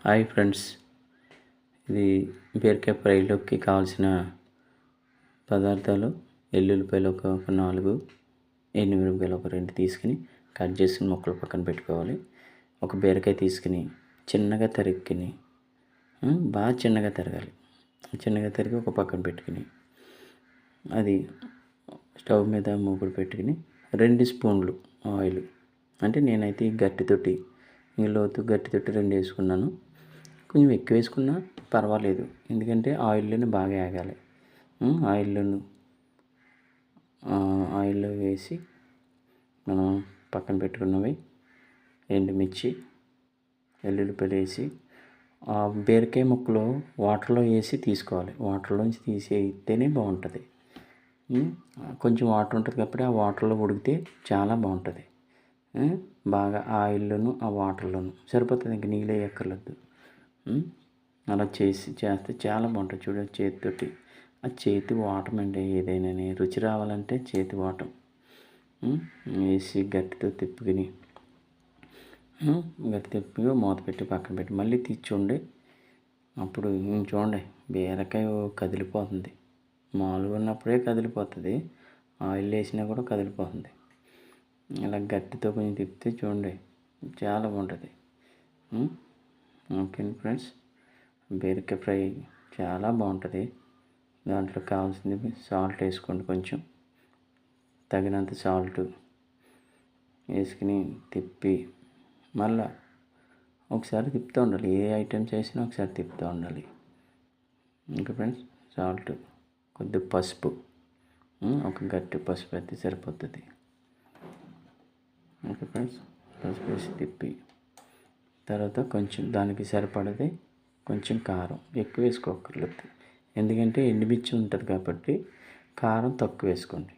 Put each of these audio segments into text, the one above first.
Hi friends, ఇది బీరకాయ ఫ్రైలోకి కావాల్సిన పదార్థాలు. ఎల్లుల్లిపాయలు ఒక 4, ఎండుమిరపకాయలు ఒక 2 తీసుకుని కట్ చేసుకుని ముక్కలు పక్కన పెట్టుకోవాలి. ఒక బీరకాయ తీసుకుని చిన్నగా తరుక్కుని బాగా చిన్నగా తరగాలి. చిన్నగా తరిగి ఒక పక్కన పెట్టుకుని అది స్టవ్ మీద మూకుడు పెట్టుకుని 2 స్పూన్లు ఆయిల్, అంటే నేనైతే గట్టితోటి లోతు గట్టితోటి 2 వేసుకున్నాను. కొంచెం ఎక్కువ వేసుకున్నా పర్వాలేదు, ఎందుకంటే ఆయిల్లోనే బాగా వేగాలి. ఆయిల్లో వేసి మనం పక్కన పెట్టుకున్నవి ఎండుమిర్చి, వెల్లుల్లిపాయలు వేసి ఆ బీరకాయ ముక్కలు వాటర్లో వేసి తీసుకోవాలి. వాటర్లోంచి తీసేస్తేనే బాగుంటుంది. కొంచెం వాటర్ ఉంటుంది కాబట్టి ఆ వాటర్లో ఉడికితే చాలా బాగుంటుంది. బాగా ఆయిల్లోను ఆ వాటర్లోను సరిపోతుంది, ఇంక నీళ్ళు వేయక్కర్లేదు. అలా చేస్తే చాలా బాగుంటుంది. చూడండి, చేతితోటి ఆ చేతి వాటం అండి. ఏదైనా రుచి రావాలంటే చేతి వాటం వేసి గట్టితో తిప్పుకుని మూత పెట్టి పక్కన పెట్టి మళ్ళీ తీసి చూడండి. అప్పుడు చూడండి, బీరకాయ కదిలిపోతుంది. మామూలుగా ఉన్నప్పుడే కదిలిపోతుంది, ఆయిల్ వేసినా కూడా కదిలిపోతుంది. ఇలా గట్టితో కొంచెం తిప్పితే చూడండి, చాలా బాగుంటుంది. ఓకే ఫ్రెండ్స్, బీరకాయ ఫ్రై చాలా బాగుంటుంది. దాంట్లో కావాల్సింది సాల్ట్ వేసుకోండి, కొంచెం తగినంత సాల్ట్ వేసుకుని తిప్పి మళ్ళా ఒకసారి తిప్పుతూ ఉండాలి. ఏ ఐటమ్స్ వేసినా ఒకసారి తిప్పుతూ ఉండాలి. ఇంకా ఫ్రెండ్స్, సాల్ట్, కొద్దిగా పసుపు, ఒక గట్టి పసుపు అయితే సరిపోతుంది. ఓకే ఫ్రెండ్స్, పసుపు వేసి తిప్పి తర్వాత కొంచెం దానికి సరిపడది కొంచెం కారం, ఎక్కువ వేసుకోకర్లేదు, ఎందుకంటే ఎండుమిర్చి ఉంటుంది కాబట్టి కారం తక్కువ వేసుకోండి.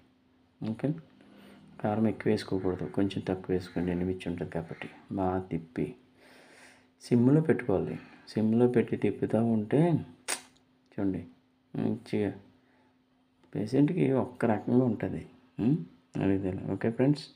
ఓకే, కారం ఎక్కువ వేసుకోకూడదు, కొంచెం తక్కువ వేసుకోండి, ఎండుమిర్చి ఉంటుంది కాబట్టి. బాగా తిప్పి సిమ్లో పెట్టుకోవాలి. సిమ్లో పెట్టి తిప్పుతూ ఉంటే చూడండి మంచిగా పేషెంట్కి ఒక్క రకంగా ఉంటుంది. అది ఓకే ఫ్రెండ్స్.